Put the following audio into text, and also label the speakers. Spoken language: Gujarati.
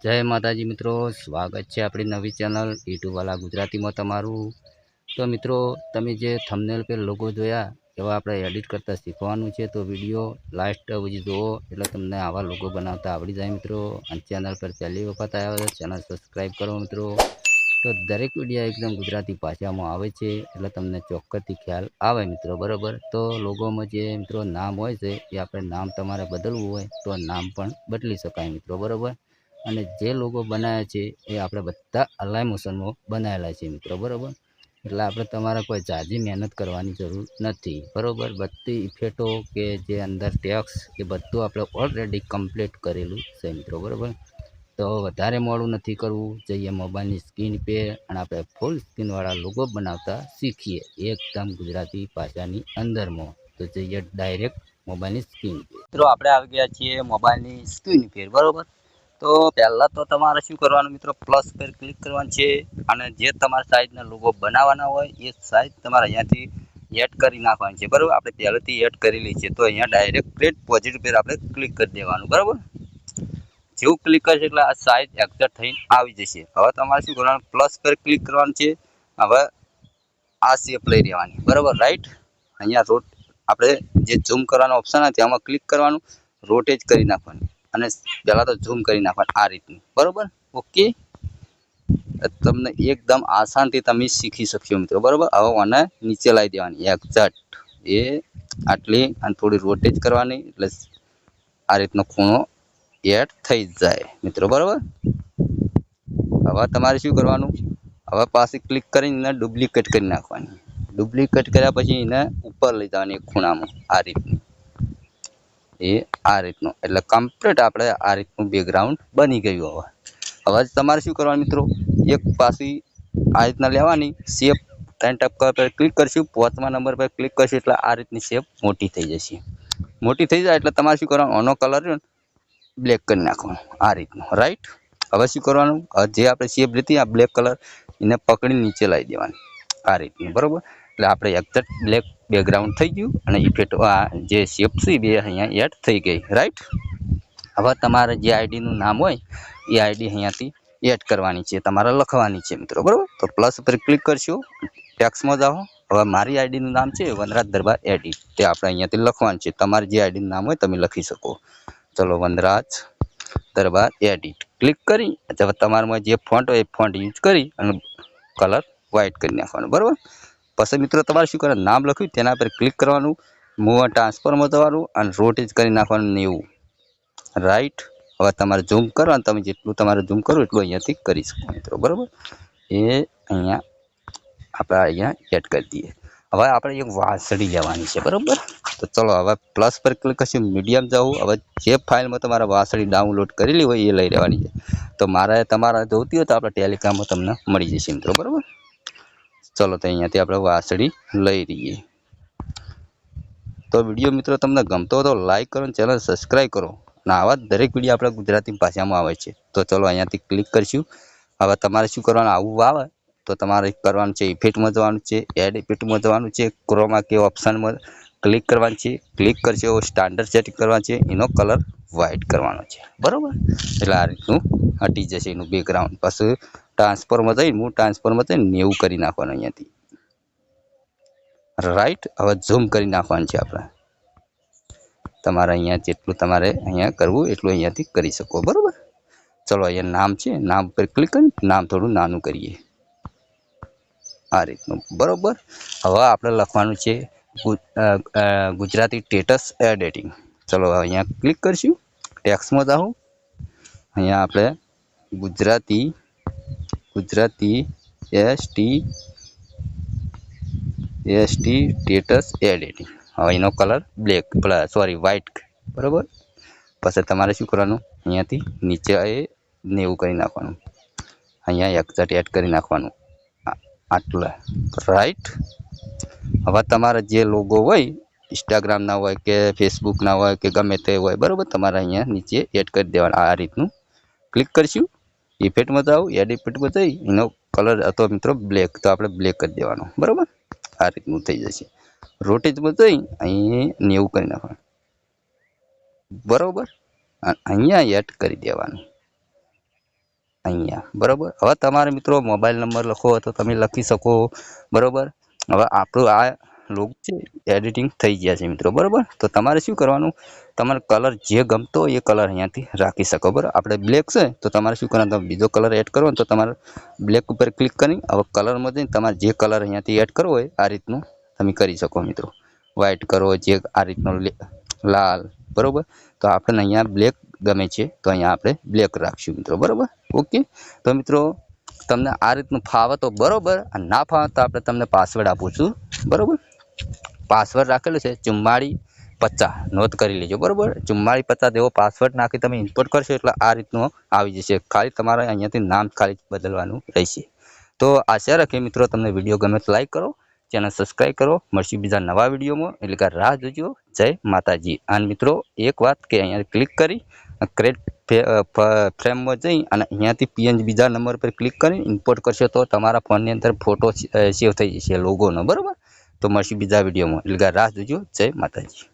Speaker 1: જય માતાજી મિત્રો, સ્વાગત છે આપણી નવી ચેનલ યુટ્યુબવાલા ગુજરાતીમાં તમારું। તો મિત્રો, તમે જે થંબનેલ પર લોગો જોયા એવા આપણે એડિટ કરતાં શીખવાનું છે। તો વિડીયો લાસ્ટ સુધી જુઓ એટલે તમને આવા લોગો બનાવતા આવડી જાય મિત્રો। અને ચેનલ પર પહેલી વખત આવ્યા તો ચેનલ સબસ્ક્રાઈબ કરો મિત્રો। તો દરેક વિડીયો એકદમ ગુજરાતી ભાષામાં આવે છે એટલે તમને ચોક્કસથી ખ્યાલ આવે મિત્રો, બરાબર। તો લોગોમાં જે મિત્રો નામ હોય છે એ આપણે નામ તમારે બદલવું હોય તો નામ પણ બદલી શકાય મિત્રો, બરાબર। અને જે લોગો બનાવ્યા છે એ આપણે બધા અલાઈ મોશનમાં બનાવેલા છે મિત્રો, બરાબર। એટલે આપણે તમારે કોઈ ઝાઝી મહેનત કરવાની જરૂર નથી, બરાબર। બધી ઇફેક્ટો કે જે અંદર ટેક્સ એ બધું આપણે ઓલરેડી કમ્પ્લીટ કરેલું છે મિત્રો, બરાબર। તો વધારે મોડું નથી કરવું, જઈએ મોબાઈલની સ્ક્રીન પે અને આપણે ફૂલ સ્ક્રીનવાળા લોગો બનાવતા શીખીએ એકદમ ગુજરાતી ભાષાની અંદરમાં। તો જઈએ ડાયરેક્ટ મોબાઈલની સ્ક્રીન પે। મિત્રો આપણે આવી ગયા છીએ મોબાઈલની સ્ક્રીન પે, બરાબર। તો પહેલાં તો તમારે શું કરવાનું મિત્રો, પ્લસ પર ક્લિક કરવાનું છે અને જે તમારા સાઇઝના લોગો બનાવવાના હોય એ સાઇઝ તમારે અહીંયાથી એડ કરી નાખવાની છે, બરાબર। આપણે પહેલેથી એડ કરેલી છે તો અહીંયા ડાયરેક્ટ ક્રિએટ પોઝિટિવ પર આપણે ક્લિક કરી દેવાનું, બરાબર। જેવું ક્લિક કરશે એટલે આ સાઇઝ એક્ઝેક્ટ થઈને આવી જશે। હવે તમારે શું કરવાનું, પ્લસ પર ક્લિક કરવાનું છે। હવે આ શેપ લઈ લેવાની, બરાબર, રાઈટ। અહીંયા આપણે જે ઝૂમ કરવાનો ઓપ્શન આવે તેમાં ક્લિક કરવાનું, રોટેજ કરી નાખવાનું અને પહેલાં તો ઝૂમ કરી નાખવાનું આ રીતનું, બરાબર, ઓકે। તમને એકદમ આસાનથી તમે શીખી શકશો મિત્રો, બરાબર। હવે આને નીચે લાવી દેવાની એક્ઝેક્ટ એ આટલી અને થોડી રોટેજ કરવાની એટલે આ રીતનો ખૂણો એડ થઈ જાય મિત્રો, બરાબર। હવે તમારે શું કરવાનું, હવે પાછી ક્લિક કરીને એને ડુપ્લિકેટ કરી નાખવાની। ડુપ્લિકેટ કર્યા પછી એને ઉપર લઈ જવાની એક ખૂણામાં આ રીતનું, એ આ રીતનું, એટલે કમ્પ્લીટ આપણે આ રીતનું બેકગ્રાઉન્ડ બની ગયું। હવે તમારે શું કરવાનું મિત્રો, એક પાછી આ રીતના લેવાની શેપ, ત્રણ ટપકા પર ક્લિક કરશું, પાંચમા નંબર પર ક્લિક કરશું એટલે આ રીતની શેપ મોટી થઈ જશે। મોટી થઈ જાય એટલે તમારે શું કરવાનું, આનો કલર બ્લેક કરી નાખવાનો આ રીતનું, રાઈટ। હવે શું કરવાનું, જે આપણે શેપ લીધી આ બ્લેક કલર એને પકડી નીચે લાવી દેવાની આ રીતનું, બરાબર। એટલે આપણે એક્ઝેક્ટ બ્લેક બેકગ્રાઉન્ડ થઈ ગયું અને ઇફેક્ટ આ જે શેપ છે બે અહીંયા એડ થઈ ગઈ, રાઈટ। હવે તમારે જે આઈડીનું નામ હોય એ આઈડી અહીંયાથી એડ કરવાની છે, તમારે લખવાની છે મિત્રો, બરાબર। તો પ્લસ પર ક્લિક કરશો, ટેક્સમાં જાઓ। હવે મારી આઈડીનું નામ છે વનરાજ દરબાર એડિટ, તે આપણે અહીંયાથી લખવાનું છે। તમારે જે આઈડીનું નામ હોય તમે લખી શકો। ચલો, વનરાજ દરબાર એડિટ ક્લિક કરી હવે તમારામાં જે ફોન્ટ હોય એ ફોન્ટ યુઝ કરી અને કલર વ્હાઇટ કરી નાખવાનો, બરાબર। પછી મિત્રો તમારે શું કરવાનું, નામ લખ્યું તેના પર ક્લિક કરવાનું, મૂવ ટ્રાન્સફરમાં જવાનું અને રોટેજ કરી નાખવાનું 90, રાઈટ। હવે તમારે ઝૂમ કરવાનું, તમે જેટલું તમારે ઝૂમ કરવું એટલું અહીંયાથી કરી શકો મિત્રો, બરાબર। એ અહીંયા આપણે અહીંયા એડ કરી દઈએ। હવે આપણે એક વાંસળી લેવાની છે, બરાબર। તો ચલો હવે પ્લસ પર ક્લિક કરશું, મીડિયમ જવું। હવે જે ફાઇલમાં તમારે વાંસળી ડાઉનલોડ કરેલી હોય એ લઈ લેવાની છે। તો તમારે જોઈતી હોય તો આપણે ટેલિગ્રામમાં તમને મળી જશે મિત્રો, બરાબર। ચલો તો અહીંયાથી આપણે વાંસળી લઈ લઈએ। તો વિડીયો મિત્રો તમને ગમતો હોય તો લાઈક કરો અને ચેનલ સબસ્ક્રાઈબ કરો અને આવા દરેક વિડીયો આપણે ગુજરાતી ભાષામાં આવે છે। તો ચલો અહીંયાથી ક્લિક કરીશું। હવે તમારે શું કરવાનું, આવું આવે તો તમારે કરવાનું છે ઇફેક્ટમાં જવાનું છે, એડ ઇફેક્ટમાં જવાનું છે, ક્રોમા કે ઓપ્શનમાં ક્લિક કરવાનું છે। ક્લિક કરશો સ્ટાન્ડર્ડ સેટિંગ કરવાનું છે, એનો કલર વ્હાઇટ કરવાનો છે, બરાબર। એટલે આ રીતનું હટી જશે એનું બેકગ્રાઉન્ડ। પછી ટ્રાન્સફરમાં જઈને હું ટ્રાન્સફરમાં જઈને 90 કરી નાખવાનું અહીંયાથી, રાઈટ। હવે ઝૂમ કરી નાખવાનું છે આપણે, તમારે અહીંયા જેટલું તમારે અહીંયા કરવું એટલું અહીંયાથી કરી શકો, બરાબર। ચલો અહીંયા નામ છે, નામ પર ક્લિક કરી નામ થોડું નાનું કરીએ આ રીતનું, બરાબર। હવે આપણે લખવાનું છે ગુજરાતી સ્ટેટસ એડિટિંગ। ચલો અહીંયા ક્લિક કરીશું, ટેક્સમાં જાઓ, અહીંયા આપણે ગુજરાતી સ્ટેટસ એડિટિંગ, હવે એનો કલર બ્લેક વ્હાઇટ, બરાબર। પછી તમારે શું કરવાનું, અહીંયાથી નીચે એ 90 કરી નાખવાનું, અહીંયા એક્ઝેક્ટ એડ કરી નાખવાનું આટલા, રાઈટ। હવે તમારે જે લોગો હોય ઇન્સ્ટાગ્રામના હોય કે ફેસબુકના હોય કે ગમે તે હોય, બરાબર, તમારે અહીંયા નીચે એડ કરી દેવાના આ રીતનું। ક્લિક કરીશું, ઇફેક્ટમાં જાઓ, એડ ઇફેક્ટમાં જઈ એનો કલર હતો મિત્રો બ્લેક, તો આપણે બ્લેક કરી દેવાનો, બરાબર। આ રીતનું થઈ જશે। રોટેજમાં જઈ અહીં 90 કરી નાખવાનું, બરાબર, અહીંયા એડ કરી દેવાનું અહીંયા બરાબર. હવે તમારે મિત્રો મોબાઈલ નંબર લખવો હોય તો તમે લખી શકો બરાબર. હવે આપણું આ લોગો છે એડિટિંગ થઈ ગયા છે મિત્રો બરાબર. તો તમારે શું કરવાનું, તમારે કલર જે ગમતો હોય એ કલર અહીંયાથી રાખી શકો બરાબર. આપણે બ્લેક છે તો તમારે શું કરવાનું, તમે બીજો કલર એડ કરવો તો તમારે બ્લેક ઉપર ક્લિક કરી હવે કલરમાં જઈને તમારે જે કલર અહીંયાથી એડ કરવો હોય આ રીતનું તમે કરી શકો મિત્રો. વ્હાઇટ કરો, જે આ રીતનો લાલ બરાબર. તો આપણને અહીંયા બ્લેક ગમે છે તો અહીંયા આપણે બ્લેક રાખશું મિત્રો બરાબર. ઓકે. તો મિત્રો તમને આ રીતનું ફાવે તો બરાબર, અને ના ફાવે તો આપણે તમને પાસવર્ડ આપું છું બરાબર. પાસવર્ડ રાખેલો છે 4450, નોંધ કરી લેજો બરાબર. 4450 એવો પાસવર્ડ નાખી તમે ઇમ્પોર્ટ કરશો એટલે આ રીતનું આવી જશે. ખાલી તમારે અહીંયાથી નામ ખાલી બદલવાનું રહેશે. તો આશા રાખીએ મિત્રો તમને વિડીયો ગમે તો લાઈક કરો, ચેનલ સબસ્ક્રાઈબ કરો. મળશું બીજા નવા વિડીયોમાં, એટલે કે રાહ જોજો. જય માતાજી. અને મિત્રો એક વાત કે અહીંયા ક્લિક કરી ક્રિએટ ફ્રેમમાં જઈ અને અહીંયાથી પીએનજી બીજા નંબર પર ક્લિક કરી ઇમ્પોર્ટ કરશો તો તમારા ફોનની અંદર ફોટો સેવ થઈ જશે લોગોનો બરાબર. તો મળશું બીજા વિડીયોમાં, એટલે કે રાહ જોજો. જય માતાજી.